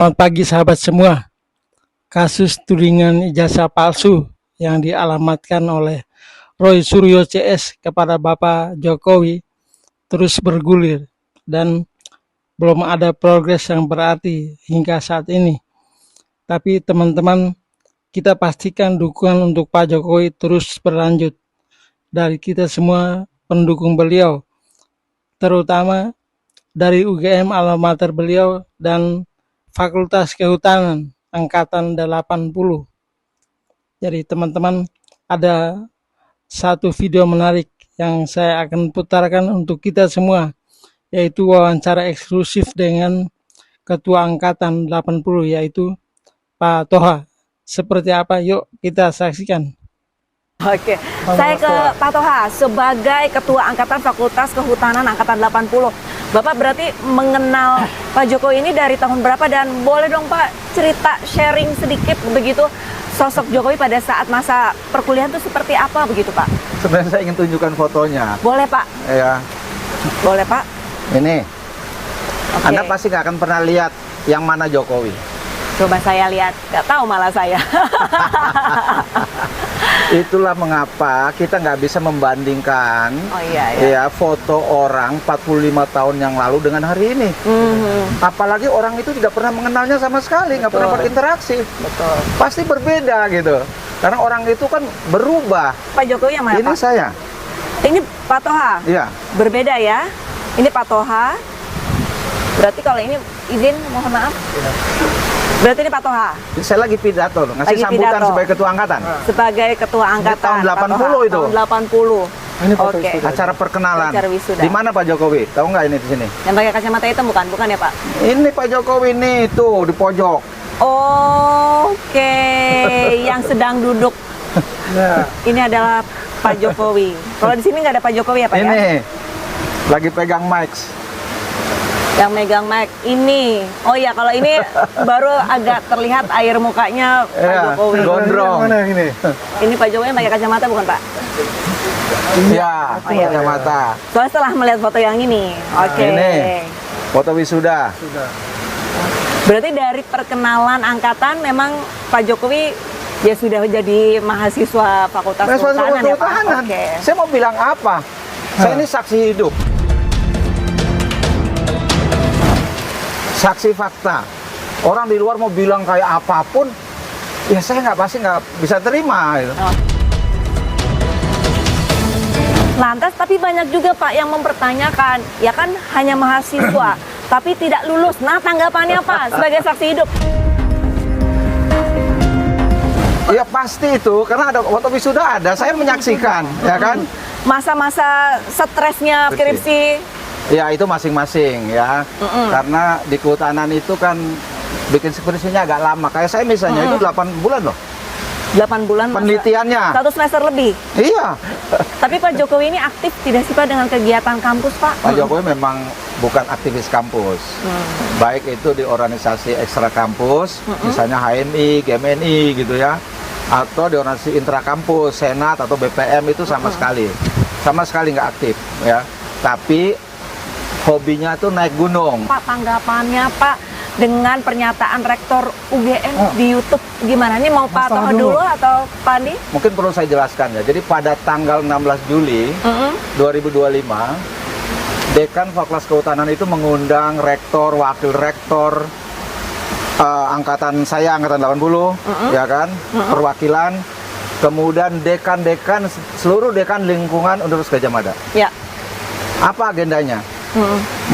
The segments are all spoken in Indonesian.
Selamat pagi sahabat semua. Kasus tudingan ijazah palsu yang dialamatkan oleh Roy Suryo CS kepada Bapak Jokowi terus bergulir dan belum ada progres yang berarti hingga saat ini. Tapi teman-teman, kita pastikan dukungan untuk Pak Jokowi terus berlanjut dari kita semua pendukung beliau, terutama dari UGM alma mater beliau dan Fakultas Kehutanan Angkatan 80. Jadi teman-teman, ada satu video menarik yang saya akan putarkan untuk kita semua, yaitu wawancara eksklusif dengan Ketua Angkatan 80, yaitu Pak Toha. Seperti apa? Yuk kita saksikan. Oke, saya ke Pak Toha sebagai Ketua Angkatan Fakultas Kehutanan Angkatan 80. Bapak berarti mengenal Pak Jokowi ini dari tahun berapa, dan boleh dong Pak cerita sharing sedikit begitu sosok Jokowi pada saat masa perkuliahan itu seperti apa begitu Pak? Sebenarnya saya ingin tunjukkan fotonya. Boleh Pak? Ya. Boleh Pak? Ini. Oke. Anda pasti nggak akan pernah lihat yang mana Jokowi. Coba saya lihat, nggak tahu malah saya. Itulah mengapa kita nggak bisa membandingkan ya foto orang 45 tahun yang lalu dengan hari ini. Apalagi orang itu tidak pernah mengenalnya sama sekali, nggak pernah berinteraksi. Betul. Pasti berbeda gitu. Karena orang itu kan berubah. Pak Jokowi yang mana Ini Pak? saya. Ini Pak Toha? Iya. Berbeda ya. Ini Pak Toha. Berarti kalau ini izin, mohon maaf. Berarti ini Pak Toha? Saya lagi pidato loh, ngasih Lagi sambutan pidato. sebagai ketua angkatan. Sebagai Ketua Angkatan. tahun Pak 80 Toha. itu. Tahun 80. Ini foto Oke. wisuda. Acara perkenalan. Acara wisuda. Di mana Pak Jokowi? Tahu nggak ini di sini? Yang pakai kacamata hitam bukan? Bukan ya Pak? Ini Pak Jokowi nih, tuh di pojok. Oke. Yang sedang duduk. Nah, Ini adalah Pak Jokowi. Kalau di sini nggak ada Pak Jokowi ya Pak ya? Ini lagi pegang mic. Yang megang mic ini. Oh iya, kalau ini baru agak terlihat air mukanya Pak Iya, Jokowi. gondrong. mana yang ini? Ini Pak Jokowi yang pakai kacamata bukan Pak? Iya, Oh, iya. kacamata. Soalnya setelah melihat foto yang ini. Oke. Ini foto wisuda. Sudah. Berarti dari perkenalan angkatan memang Pak Jokowi ya sudah jadi mahasiswa Fakultas Kehutanan ya Pak? Kehutanan. Oke. Saya mau bilang apa? Saya ini saksi hidup. Saksi fakta. Orang di luar mau bilang kayak apapun, ya saya pasti nggak bisa terima. Gitu. Oh. Lantas tapi banyak juga Pak yang mempertanyakan, ya kan hanya mahasiswa, tapi tidak lulus. Nah tanggapannya Pak sebagai saksi hidup? Ya pasti itu, karena ada foto wisuda ada, saya menyaksikan, ya kan? Masa-masa stresnya skripsi. Ya itu masing-masing ya, karena di kehutanan itu kan bikin skripsinya agak lama. Kayak saya misalnya itu 8 bulan loh 8 bulan penelitiannya. Satu semester lebih. Iya. Tapi Pak Jokowi ini aktif tidak sih Pak dengan kegiatan kampus Pak? Pak Jokowi memang bukan aktivis kampus, baik itu di organisasi ekstra kampus, misalnya HMI, GMNI gitu ya, atau di organisasi intra kampus, Senat atau BPM itu sama sekali nggak aktif ya. Tapi hobinya tuh naik gunung. Pak, tanggapannya Pak dengan pernyataan Rektor UGM di YouTube gimana? Ini mau Pak Toha dulu atau Pak Andi? Mungkin perlu saya jelaskan ya. Jadi pada tanggal 16 Juli 2025, Dekan Fakultas Kehutanan itu mengundang rektor, wakil rektor, angkatan saya, angkatan 80, ya kan, perwakilan, kemudian dekan-dekan, seluruh dekan lingkungan Universitas Gadjah Mada. Ya. Apa agendanya?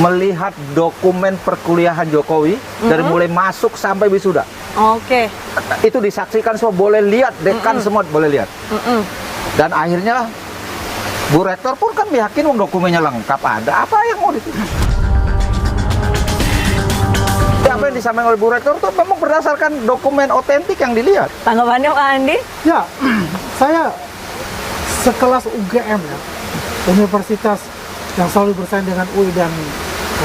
Melihat dokumen perkuliahan Jokowi dari mulai masuk sampai wisuda. Oke. Itu disaksikan semua, boleh lihat, dekan semua boleh lihat. Dan akhirnya Bu Rektor pun kan yakin dokumennya lengkap ada. Apa yang mau ditulis? Apa yang disampaikan oleh Bu Rektor itu memang berdasarkan dokumen otentik yang dilihat. Tanggapannya Pak Andi? Ya, saya sekelas UGM ya, universitas yang selalu bersaing dengan UI dan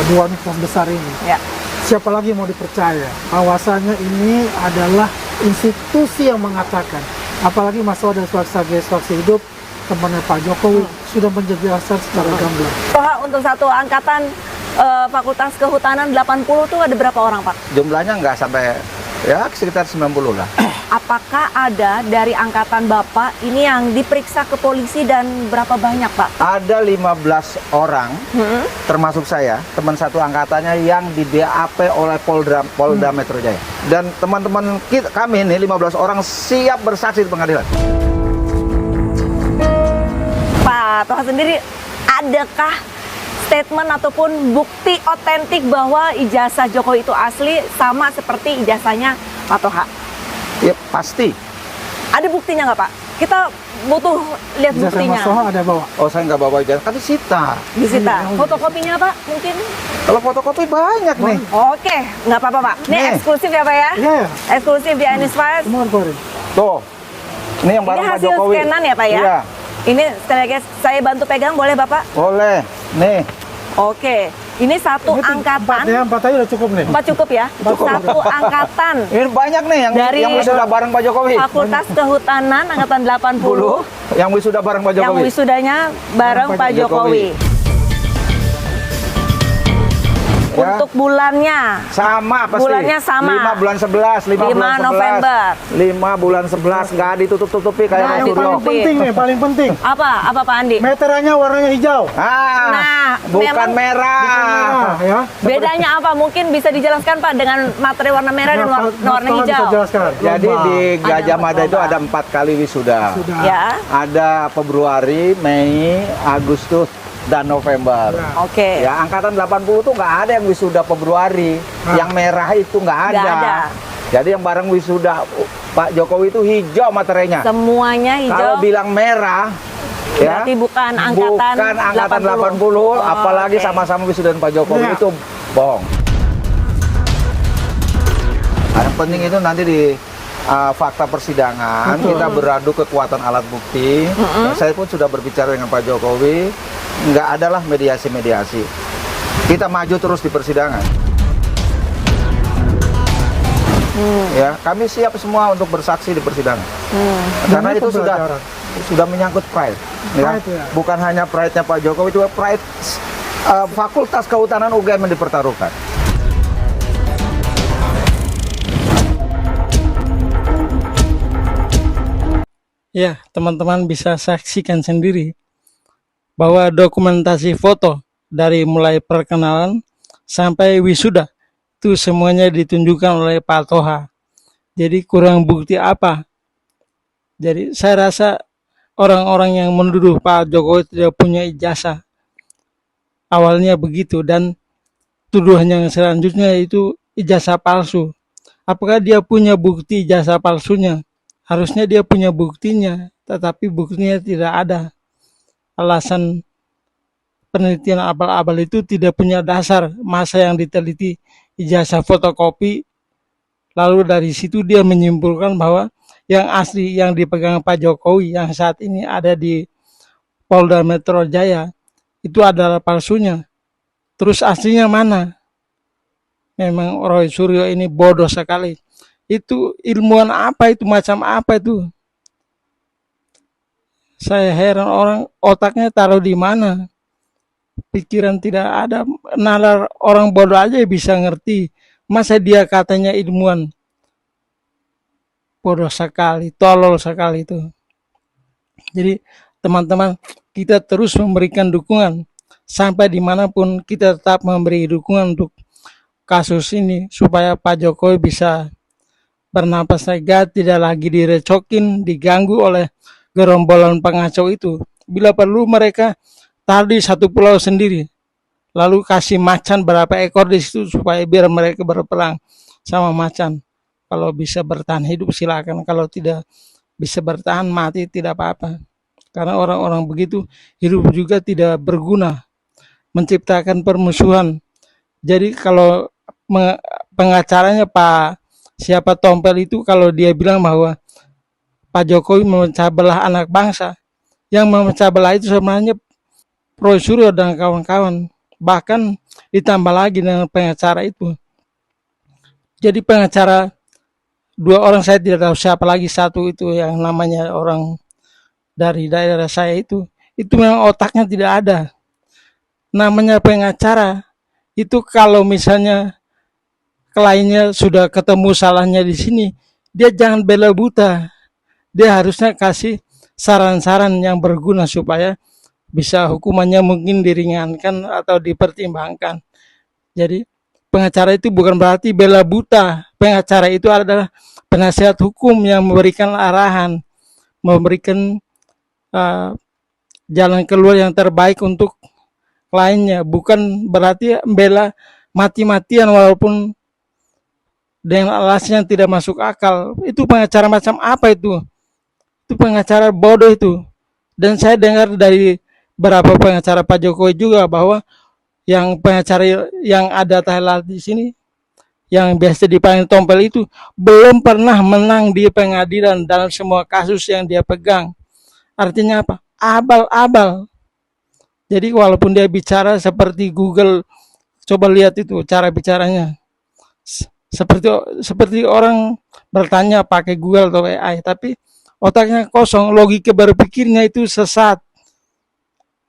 dua universitas besar ini. Ya. Siapa lagi mau dipercaya? Bahwasanya ini adalah institusi yang mengatakan, apalagi masalah dari sebagai saksi hidup, temannya Pak Jokowi sudah menjelaskan secara gamblang. Toha untuk satu angkatan Fakultas Kehutanan 80 tuh ada berapa orang, Pak? Jumlahnya nggak sampai, ya sekitar 90 lah. Apakah ada dari angkatan Bapak ini yang diperiksa ke polisi dan berapa banyak, Pak? Ada 15 orang, termasuk saya, teman satu angkatannya yang di BAP oleh Polda Metro Jaya. Dan teman-teman kami ini 15 orang siap bersaksi di pengadilan. Pak Toha sendiri, adakah statement ataupun bukti otentik bahwa ijazah Jokowi itu asli sama seperti ijazahnya Pak Toha? Ya pasti. Ada buktinya nggak, Pak? Kita butuh lihat Ijazah buktinya. Mas Toha ada bawa. Oh, saya nggak bawa ijazah, kan disita. Disita. Fotokopinya, Pak? Mungkin? Kalau fotokopi banyak nih. Oke, nggak apa-apa, Pak. Ini Nih. eksklusif ya, Pak ya? Iya, Eksklusif di Anies Files. semua keluarin. Tuh, ini yang Ini bareng Pak hasil Jokowi. scanan ya, Pak ya? Iya, Ini sekali lagi saya bantu pegang, boleh Bapak? boleh. Nih, Oke, ini satu Ini angkatan. Empat ya, empat aja udah cukup nih. Empat cukup ya? Cukup. Satu angkatan. ini banyak nih Dari yang wisuda bareng Pak Jokowi. Fakultas Kehutanan angkatan 80 Yang wisuda bareng Pak yang Jokowi. wisudanya bareng Pak Pak Jokowi. Ya. Untuk bulannya Sama pasti. Bulannya sama. 5 bulan 11, 5 5 bulan 11. November. 5 bulan 11 nggak ditutup-tutupi kayak Nggak Mas Yang Suryo. paling penting nih, paling penting. apa Pak Andi? Meterannya warnanya hijau. Nah, Bukan memang- merah. Nah, ya. Bedanya apa? Mungkin bisa dijelaskan Pak dengan materi warna merah dan Nah, warna Mas Toha hijau. bisa jelaskan. Jadi Lomba. di Gajah Mada itu lomba. ada 4 kali wisuda. Sudah. Ya, Ada Februari, Mei, Agustus, dan November. Ya. oke. Ya, angkatan 80 tuh nggak ada yang wisuda Februari. Nah. Yang merah itu nggak ada. Nggak ada. Jadi yang bareng wisuda Pak Jokowi itu hijau materinya. Semuanya hijau. Kalau bilang merah, ya, Berarti bukan angkatan bukan angkatan 80, 80. apalagi Oke. sama-sama wisuda Pak Jokowi Ya. itu bohong. Nah, yang penting itu nanti di fakta persidangan kita beradu kekuatan alat bukti. Dan saya pun sudah berbicara dengan Pak Jokowi, nggak adalah mediasi-mediasi. Kita maju terus di persidangan. Ya, kami siap semua untuk bersaksi di persidangan. Karena Demi itu pembelajaran. sudah menyangkut pride, ya. Pride, ya. Bukan hanya pride-nya Pak Jokowi, itu pride Fakultas Kehutanan UGM yang dipertaruhkan. Ya, teman-teman bisa saksikan sendiri bahwa dokumentasi foto dari mulai perkenalan sampai wisuda itu semuanya ditunjukkan oleh Pak Toha. Jadi kurang bukti apa? Jadi saya rasa orang-orang yang menuduh Pak Jokowi tidak punya ijazah awalnya begitu, dan tuduhan yang selanjutnya itu ijazah palsu. Apakah dia punya bukti ijazah palsunya? Harusnya dia punya buktinya, tetapi buktinya tidak ada. Alasan penelitian abal-abal itu tidak punya dasar. Masa yang diteliti ijazah fotokopi, lalu dari situ dia menyimpulkan bahwa yang asli yang dipegang Pak Jokowi yang saat ini ada di Polda Metro Jaya itu adalah palsunya. Terus aslinya mana? Memang Roy Suryo ini bodoh sekali. Itu ilmuwan apa itu, macam apa itu? Saya heran, orang otaknya taruh di mana? Pikiran tidak ada, nalar orang bodoh aja bisa ngerti. Masa dia katanya ilmuwan? Bodoh sekali, tolol sekali itu. Jadi teman-teman, kita terus memberikan dukungan. Sampai dimanapun kita tetap memberi dukungan untuk kasus ini supaya Pak Jokowi bisa bernapas lega, tidak lagi direcokin, diganggu oleh gerombolan pengacau itu. Bila perlu mereka taruh di satu pulau sendiri, lalu kasih macan berapa ekor di situ supaya biar mereka berperang sama macan. Kalau bisa bertahan hidup silakan, kalau tidak bisa bertahan mati tidak apa-apa. Karena orang-orang begitu hidup juga tidak berguna, menciptakan permusuhan. Jadi kalau pengacaranya Pak siapa Tompel itu, kalau dia bilang bahwa Pak Jokowi memecah belah anak bangsa, yang memecah belah itu sebenarnya Roy Suryo dan kawan-kawan. Bahkan ditambah lagi dengan pengacara itu. Jadi pengacara dua orang, saya tidak tahu siapa lagi, satu itu yang namanya orang dari daerah saya itu memang otaknya tidak ada. Namanya pengacara Itu kalau misalnya kliennya sudah ketemu salahnya di sini, dia jangan bela buta. Dia harusnya kasih saran-saran yang berguna supaya bisa hukumannya mungkin diringankan atau dipertimbangkan. Jadi pengacara itu bukan berarti bela buta. Pengacara itu adalah penasihat hukum yang memberikan arahan, memberikan jalan keluar yang terbaik untuk kliennya. Bukan berarti bela mati-matian walaupun dengan alasan yang tidak masuk akal. Itu pengacara macam apa itu? Itu pengacara bodoh itu. Dan saya dengar dari beberapa pengacara Pak Jokowi juga bahwa yang pengacara yang ada Thailand di sini, yang biasa dipanggil tompel itu, belum pernah menang di pengadilan dalam semua kasus yang dia pegang. Artinya apa? Abal-abal. Jadi walaupun dia bicara seperti Google, coba lihat itu cara bicaranya. Seperti orang bertanya pakai Google atau AI, tapi otaknya kosong, logika berpikirnya itu sesat.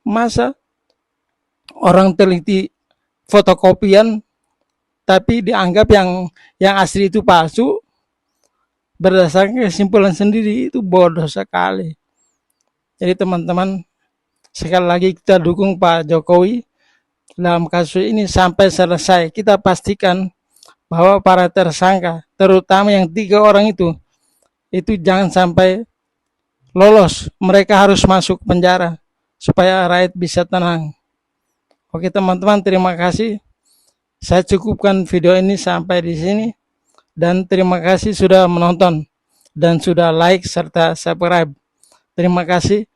Masa orang teliti fotokopian tapi dianggap yang asli itu palsu berdasarkan kesimpulan sendiri, itu bodoh sekali. Jadi teman-teman, sekali lagi kita dukung Pak Jokowi dalam kasus ini sampai selesai. Kita pastikan bahwa para tersangka, terutama yang 3 orang itu jangan sampai lolos. Mereka harus masuk penjara supaya rakyat bisa tenang. Oke teman-teman, terima kasih. Saya cukupkan video ini sampai di sini. Dan terima kasih sudah menonton dan sudah like serta subscribe. Terima kasih.